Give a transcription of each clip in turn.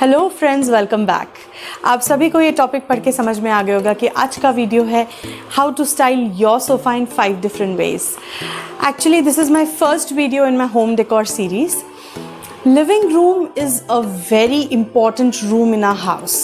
Hello friends, welcome back. आप सभी को ये टॉपिक पढ़ के समझ में आ गया होगा कि आज का वीडियो है how to style your sofa in 5 different ways. Actually this is my first video in my home decor series. Living room is a very important room in our house.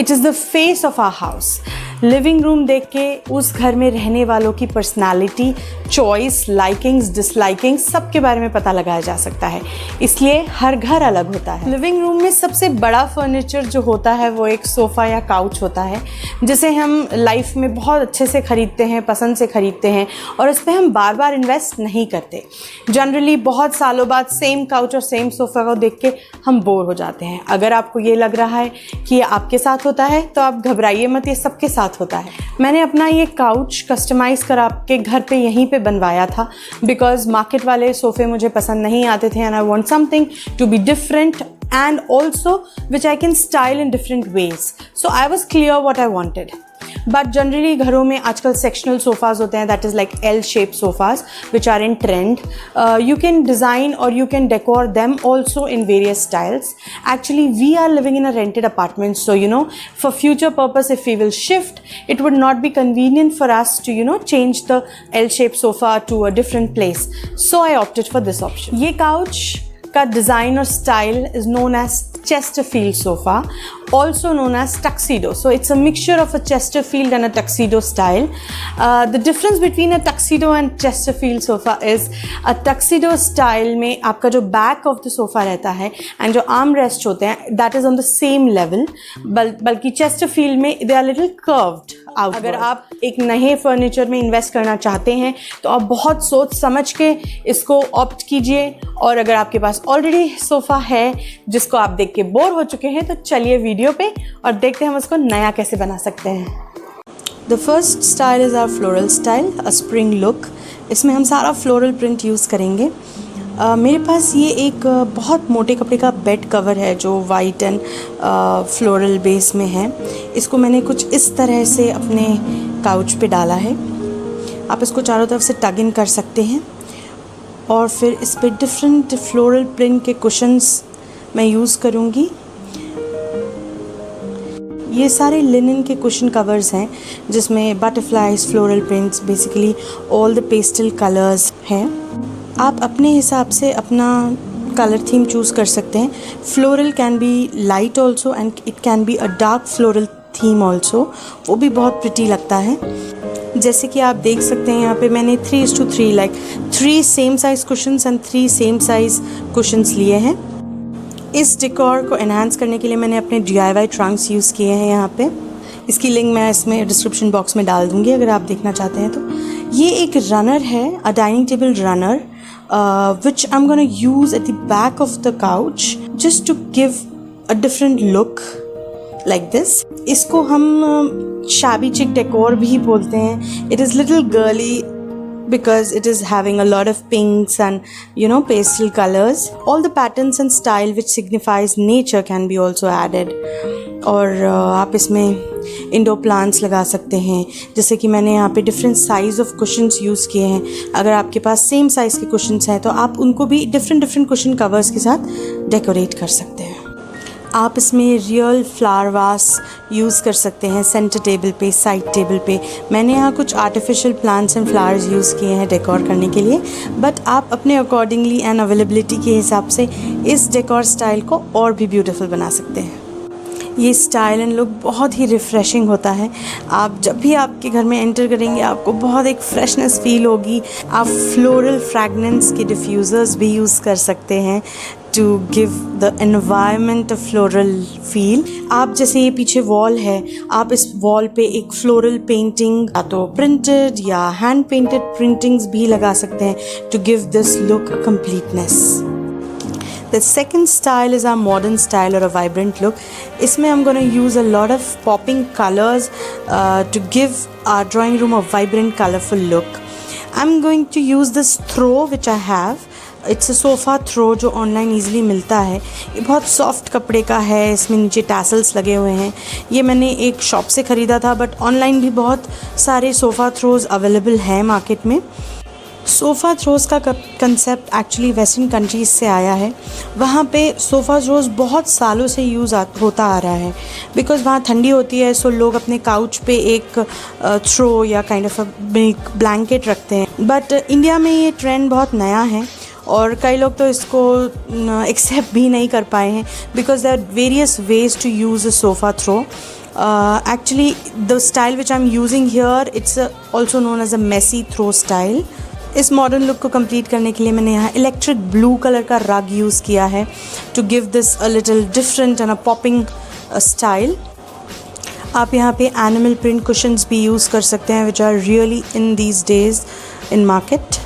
It is the face of our house. Living room देख के उस घर में रहने वालों की personality, choice, likings, dislikings सब के बारे में पता लगाया जा सकता है। इसलिए हर घर अलग होता है। लिविंग रूम में सबसे बड़ा फर्नीचर जो होता है वो एक सोफ़ा या काउच होता है, जिसे हम लाइफ में बहुत अच्छे से ख़रीदते हैं, पसंद से ख़रीदते हैं और इस पर हम बार बार इन्वेस्ट नहीं करते। जनरली बहुत सालों बाद सेम काउच और सेम सोफ़ा को देख के हम बोर हो जाते हैं। अगर आपको ये लग रहा है कि ये आपके साथ होता है तो आप घबराइए मत, ये सबके साथ होता है। मैंने अपना ये काउच कस्टमाइज़ कर आपके घर पे यहीं पे बनवाया था, बिकॉज मार्केट वाले सोफ़े मुझे पसंद नहीं आते थे and I want something to be different and also which I can style in different ways. So I was clear what I wanted. But generally घरों में आजकल sectional sofas होते हैं, that is like L-shaped sofas which are in trend. You can design or you can decor them also in various styles. Actually we are living in a rented apartment, so for future purpose if we will shift, it would not be convenient for us to change the L-shaped sofa to a different place. So I opted for this option. ये couch का design और style is known as Chesterfield sofa, also known as tuxedo. So it's a mixture of a Chesterfield and a tuxedo style. The difference between a tuxedo and Chesterfield sofa is a tuxedo style में आपका जो back of the sofa रहता है and जो arm rest होते हैं that is on the same level, बल्कि Chesterfield में they are little curved outward. अगर आप एक नए फर्नीचर में इन्वेस्ट करना चाहते हैं तो आप बहुत सोच समझ के इसको ऑप्ट कीजिए, और अगर आपके पास ऑलरेडी सोफ़ा है जिसको आप देख के बोर हो चुके हैं तो चलिए वीडियो पे और देखते हैं हम उसको नया कैसे बना सकते हैं। The first style is our floral style, a spring look. इसमें हम सारा फ्लोरल प्रिंट यूज़ करेंगे। मेरे पास ये एक बहुत मोटे कपड़े का बेड कवर है जो वाइट एंड फ्लोरल बेस में है। इसको मैंने कुछ इस तरह से अपने काउच पे डाला है। आप इसको चारों तरफ से टग इन कर सकते हैं और फिर इस पे डिफरेंट फ्लोरल प्रिंट के कुशन्स मैं यूज़ करूँगी। ये सारे लिनन के कुशन कवर्स हैं जिसमें butterflies, floral prints, basically all the pastel colours हैं। आप अपने हिसाब से अपना कलर थीम चूज़ कर सकते हैं। Floral can be light also and it can be a dark floral theme also, वो भी बहुत प्रिटी लगता है। जैसे कि आप देख सकते हैं यहाँ पे मैंने 3:3 like 3 same size cushions and 3 same size cushions लिए हैं। इस डेकोर को एनहांस करने के लिए मैंने अपने DIY ट्रंक्स यूज़ किए हैं यहाँ पे। इसकी लिंक मैं इसमें डिस्क्रिप्शन बॉक्स में डाल दूँगी अगर आप देखना चाहते हैं तो। ये एक रनर है, a dining table runner, which I am gonna use at the back of the couch just to give a different look like this. इसको हम शैबी चिक डेकोर भी बोलते हैं। It is little girly because it is having a lot of pinks and pastel colors. All the patterns and style which signifies nature can be also added. और आप इसमें indoor plants लगा सकते हैं, जैसे कि मैंने यहाँ पे different size of cushions use किए हैं। अगर आपके पास सेम साइज़ के कुशन्स हैं तो आप उनको भी डिफरेंट कुशन कवर्स के साथ डेकोरेट कर सकते हैं। आप इसमें रियल फ्लावर वास यूज़ कर सकते हैं सेंटर टेबल पे, साइड टेबल पे। मैंने यहाँ कुछ artificial plants and flowers use किए हैं डेकोर करने के लिए, बट आप अपने अकॉर्डिंगली एंड अवेलेबिलिटी के हिसाब से इस डेकोर स्टाइल को और भी ब्यूटीफुल बना सकते हैं। ये स्टाइल एंड लुक बहुत ही रिफ़्रेशिंग होता है। आप जब भी आपके घर में एंटर करेंगे आपको बहुत एक फ्रेशनेस फील होगी। आप फ्लोरल फ्रैगनेंस के डिफ्यूज़र्स भी यूज़ कर सकते हैं to give the environment a floral feel. आप जैसे ये पीछे वॉल है, आप इस वॉल पे एक फ्लोरल पेंटिंग या तो प्रिंटेड या हैंड पेंटेड प्रिंटिंग्स भी लगा सकते हैं to give this look a completeness. The second style is our modern style or a vibrant look. इसमें I'm going to use a lot of popping colors to give our drawing room a vibrant, colorful look. I'm going to use this throw which I have. It's a sofa throw जो online easily मिलता है। ये बहुत soft कपड़े का है, इसमें नीचे टैसल्स लगे हुए हैं। ये मैंने एक शॉप से ख़रीदा था, बट ऑनलाइन भी बहुत सारे सोफ़ा थ्रोज़ अवेलेबल हैं मार्केट में। सोफ़ा थ्रोज़ का कंसेप्ट एक्चुअली वेस्टर्न कंट्रीज़ से आया है। वहाँ पे सोफ़ा थ्रोज़ बहुत सालों से होता आ रहा है, बिकॉज़ वहाँ ठंडी होती है, सो लोग अपने काउच पे एक थ्रो या काइंड ऑफ अ ब्लैंकेट रखते हैं। बट इंडिया में ये ट्रेंड बहुत नया है और कई लोग तो इसको एक्सेप्ट भी नहीं कर पाए हैं, because there are various ways to use a sofa throw. Actually, the style which I'm using here, it's also known as a messy throw style. इस मॉडर्न लुक को कंप्लीट करने के लिए मैंने यहाँ इलेक्ट्रिक ब्लू कलर का रग use किया है to give this a little different and a popping style. आप यहाँ पे एनिमल प्रिंट कुशन्स भी यूज़ कर सकते हैं, which are really in these days in market.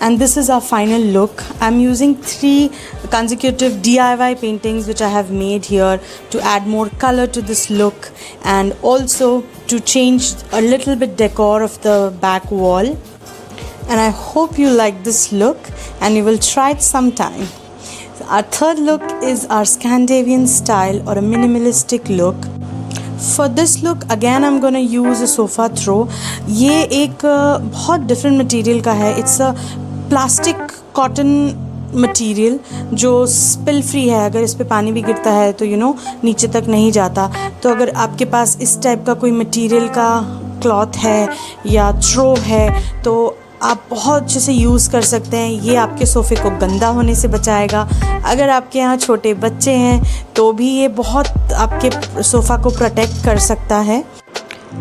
And this is our final look. I'm using 3 consecutive DIY paintings which I have made here to add more color to this look and also to change a little bit decor of the back wall. And I hope you like this look and you will try it sometime. Our third look is our Scandinavian style or a minimalistic look. For this look again I'm going to use a sofa throw. ये एक बहुत different material का है. It's a plastic cotton material जो spill free है। अगर इस पे पानी भी गिरता है तो नीचे तक नहीं जाता। तो अगर आपके पास इस टाइप का कोई मटेरियल का क्लॉथ है या थ्रो है तो आप बहुत अच्छे से यूज़ कर सकते हैं। ये आपके सोफ़े को गंदा होने से बचाएगा। अगर आपके यहाँ छोटे बच्चे हैं तो भी ये बहुत आपके सोफ़ा को प्रोटेक्ट कर सकता है।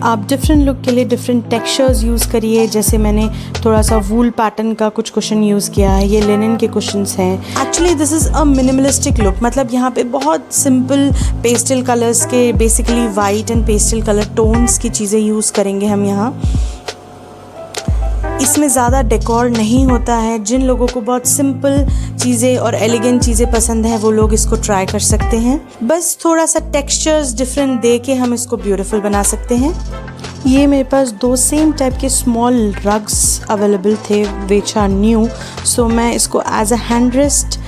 आप डिफरेंट लुक के लिए डिफरेंट टेक्सचर्स यूज़ करिए। जैसे मैंने थोड़ा सा वूल पैटर्न का कुछ कुशन यूज़ किया है, ये लिनन के कुशन्स हैं। Actually this is a minimalistic look, मतलब यहाँ पे बहुत सिंपल पेस्टल कलर्स के, basically white and pastel colour tones की चीज़ें यूज़ करेंगे हम यहाँ। इसमें ज़्यादा डेकोर नहीं होता है। जिन लोगों को बहुत सिंपल चीज़ें और एलिगेंट चीज़ें पसंद है वो लोग इसको ट्राई कर सकते हैं। बस थोड़ा सा टेक्सचर्स डिफरेंट दे के हम इसको ब्यूटीफुल बना सकते हैं। ये मेरे पास 2 सेम टाइप के स्मॉल रग्स अवेलेबल थे विच आर न्यू, सो मैं इसको एज अ हैंड रेस्ट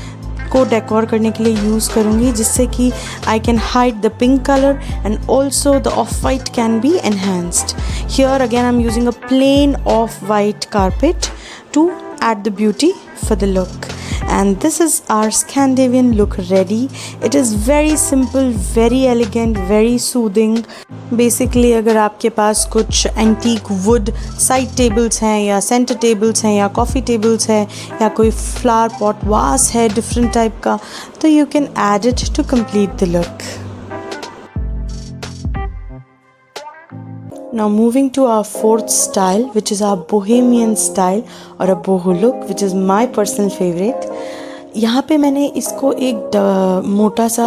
को डेकोर करने के लिए यूज़ करूँगी, जिससे कि I can hide the pink colour and also the of white can be enhanced. Here again I'm using a plain off-white carpet to add the beauty for the look. And this is our Scandinavian look ready. It is very simple, very elegant, very soothing. Basically अगर आपके पास कुछ antique wood side tables हैं या center tables हैं या coffee tables हैं या कोई flower pot vase है different type का, तो you can add it to complete the look. Now moving to our fourth style, which is our bohemian style or a boho look, which is my personal favorite. यहाँ पे मैंने इसको एक मोटा सा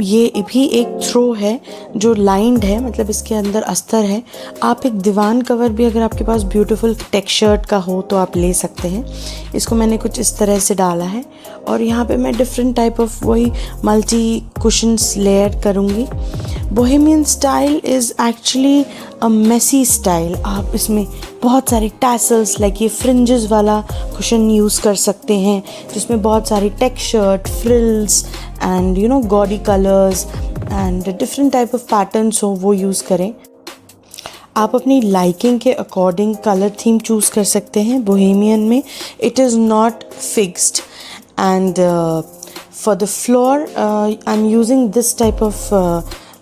ये भी एक थ्रो है जो लाइंड है, मतलब इसके अंदर अस्तर है। आप एक दीवान कवर भी अगर आपके पास ब्यूटीफुल टेक्सचर्ड का हो तो आप ले सकते हैं। इसको मैंने कुछ इस तरह से डाला है और यहाँ पे मैं डिफरेंट टाइप ऑफ वही मल्टी कुशन्स लेयर करूँगी। Bohemian style is actually a messy style. आप इसमें बहुत सारी टैसल्स लाइक ये फ्रिंजेस वाला कुशन यूज़ कर सकते हैं जिसमें बहुत सारी textured frills and gaudy colours and different type of patterns हो वो यूज़ करें। आप अपनी लाइकिंग के अकॉर्डिंग कलर थीम चूज़ कर सकते हैं। बोहेमियन में it is not fixed and for the floor I am using this type of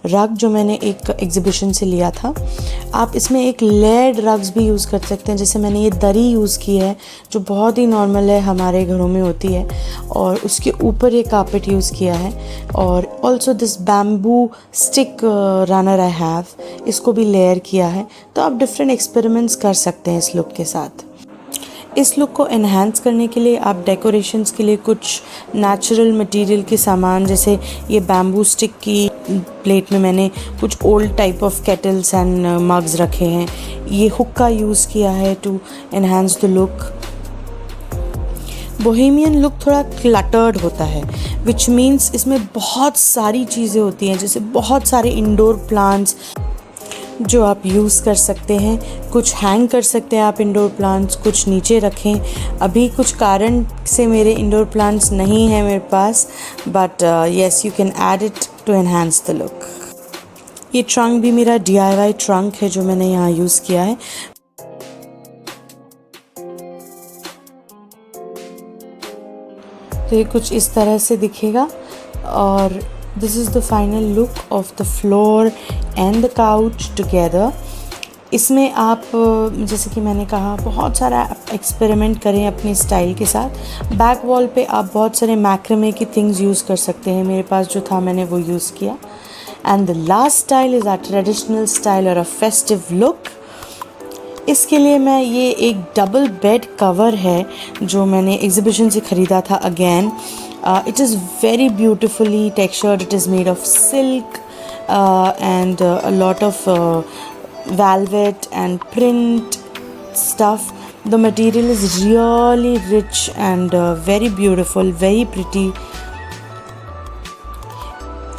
रग जो मैंने एक एग्जीबिशन से लिया था। आप इसमें एक लेयर्ड रग्स भी यूज़ कर सकते हैं। जैसे मैंने ये दरी यूज़ की है जो बहुत ही नॉर्मल है, हमारे घरों में होती है, और उसके ऊपर ये कारपेट यूज़ किया है। और also this bamboo stick runner I have, इसको भी लेयर किया है। तो आप डिफरेंट एक्सपेरिमेंट्स कर सकते हैं इस लुक के साथ। इस लुक को एनहांस करने के लिए आप डेकोरेशंस के लिए कुछ नेचुरल मटेरियल के सामान, जैसे ये बैम्बू स्टिक की प्लेट में मैंने कुछ old type of kettles and mugs रखे हैं। ये हुक्का यूज़ किया है to enhance the look. Bohemian look थोड़ा क्लटर्ड होता है, विच मीन्स इसमें बहुत सारी चीज़ें होती हैं, जैसे बहुत सारे इंडोर प्लांट्स जो आप यूज़ कर सकते हैं। कुछ हैंग कर सकते हैं आप इंडोर प्लांट्स, कुछ नीचे रखें। अभी कुछ कारण से मेरे इंडोर प्लांट्स नहीं हैं मेरे पास, but yes you can add it to enhance the look. ये ट्रंक भी मेरा DIY ट्रंक है जो मैंने यहाँ यूज़ किया है। तो ये कुछ इस तरह से दिखेगा और this is the final look of the floor and the couch together. इसमें आप जैसे कि मैंने कहा बहुत सारा एक्सपेरिमेंट करें अपनी स्टाइल के साथ। बैक वॉल पे आप बहुत सारे मैक्रामे की थिंग्स यूज़ कर सकते हैं, मेरे पास जो था मैंने वो यूज़ किया। And the last style is a traditional style और अ फेस्टिव लुक। इसके लिए मैं ये एक डबल बेड कवर है जो मैंने एग्जीबिशन से ख़रीदा था again. It is very beautifully textured, it is made of silk and a lot of velvet and print stuff. The material is really rich and very beautiful, very pretty.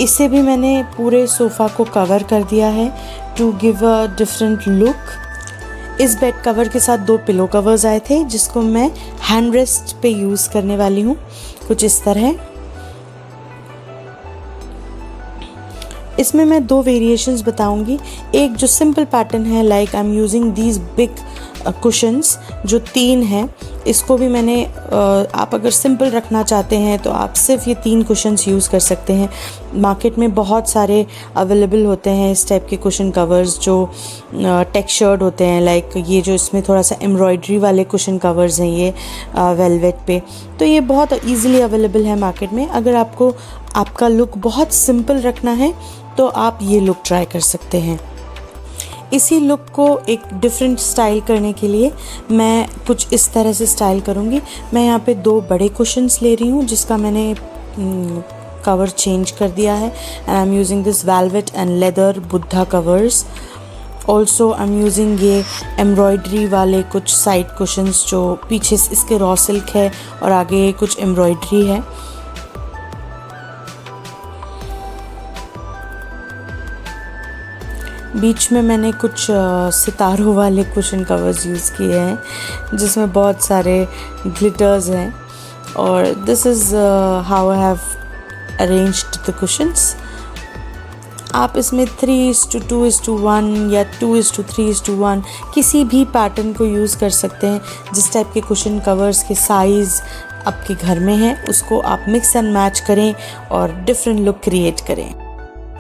इसे भी मैंने पूरे सोफ़ा को cover कर दिया है to give a different look. इस bed cover के साथ 2 पिलो कवर्स आए थे जिसको मैं हैंड रेस्ट पे यूज़ करने वाली हूँ, कुछ इस तरह। इसमें मैं 2 वेरिएशंस बताऊंगी। एक जो सिंपल पैटर्न है, like I am using these big cushions जो 3 हैं, इसको भी मैंने आप अगर सिंपल रखना चाहते हैं तो आप सिर्फ ये 3 कुशन्स यूज़ कर सकते हैं। मार्केट में बहुत सारे अवेलेबल होते हैं इस टाइप के कुशन कवर्स जो टेक्सचर्ड होते हैं, लाइक ये जो इसमें थोड़ा सा एम्ब्रॉयडरी वाले कुशन कवर्स हैं ये वेलवेट पे, तो ये बहुत ईज़िली अवेलेबल है मार्केट में। अगर आपको आपका लुक बहुत सिंपल रखना है तो आप ये लुक ट्राई कर सकते हैं। इसी लुक को एक डिफरेंट स्टाइल करने के लिए मैं कुछ इस तरह से स्टाइल करूँगी। मैं यहाँ पे 2 बड़े कुशन्स ले रही हूँ जिसका मैंने कवर चेंज कर दिया है and I am using this velvet and leather Buddha covers. Also I am using ये एम्ब्रॉयडरी वाले कुछ साइड कुशन्स जो पीछे इसके रॉ सिल्क है और आगे कुछ एम्ब्रॉयडरी है। बीच में मैंने कुछ सितारों वाले कुशन कवर्स यूज़ किए हैं जिसमें बहुत सारे ग्लिटर्स हैं और this is how I have arranged the cushions. आप इसमें 3:2:1 या 2:3:1 किसी भी पैटर्न को यूज़ कर सकते हैं। जिस टाइप के कुशन कवर्स के साइज़ आपके घर में है उसको आप मिक्स एंड मैच करें और डिफरेंट लुक क्रिएट करें।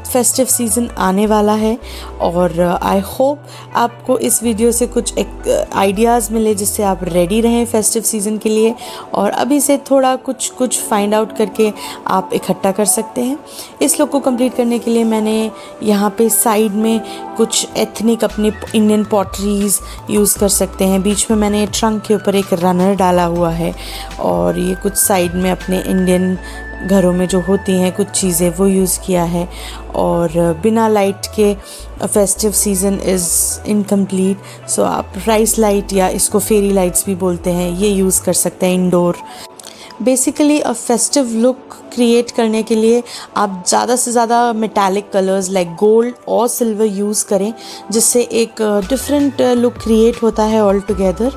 फेस्टिव सीज़न आने वाला है और आई होप आपको इस वीडियो से कुछ आइडियाज़ मिले जिससे आप रेडी रहें फेस्टिव सीज़न के लिए और अभी से थोड़ा कुछ फाइंड आउट करके आप इकट्ठा कर सकते हैं। इस लुक को कंप्लीट करने के लिए मैंने यहाँ पे साइड में कुछ एथनिक अपने इंडियन पॉटरीज़ यूज़ कर सकते हैं। बीच में मैंने ट्रंक के ऊपर एक रनर डाला हुआ है और ये कुछ साइड में अपने इंडियन घरों में जो होती हैं कुछ चीज़ें वो यूज़ किया है। और बिना लाइट के फेस्टिव सीज़न इज़ इनकम्प्लीट, सो आप राइस लाइट या इसको फेरी लाइट्स भी बोलते हैं, ये यूज़ कर सकते हैं indoor. Basically a festive look create करने के लिए आप ज़्यादा से ज़्यादा मेटालिक कलर्स लाइक गोल्ड और सिल्वर यूज़ करें जिससे एक डिफरेंट लुक क्रिएट होता है ऑल टुगेदर।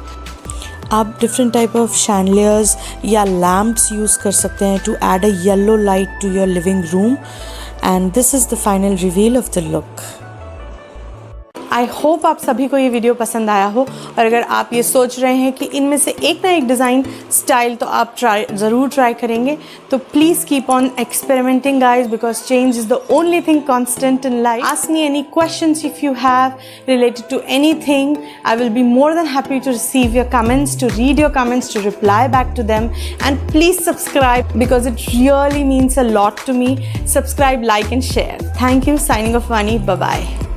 आप डिफरेंट टाइप ऑफ शैंडलियर्स या लैम्प्स यूज़ कर सकते हैं to add a yellow light to your living room and this is the final reveal of the look. I hope आप सभी को ये वीडियो पसंद आया हो और अगर आप ये सोच रहे हैं कि इनमें से एक ना एक डिज़ाइन स्टाइल तो आप ज़रूर ट्राई करेंगे तो please keep on experimenting guys because change is the only thing constant in life. Ask me any questions if you have related to anything. I will be more than happy to receive your comments, to read your comments, to reply back to them, and please subscribe because it really means a lot to me. Subscribe, like and share. Thank you. Signing off, Vani. Bye bye.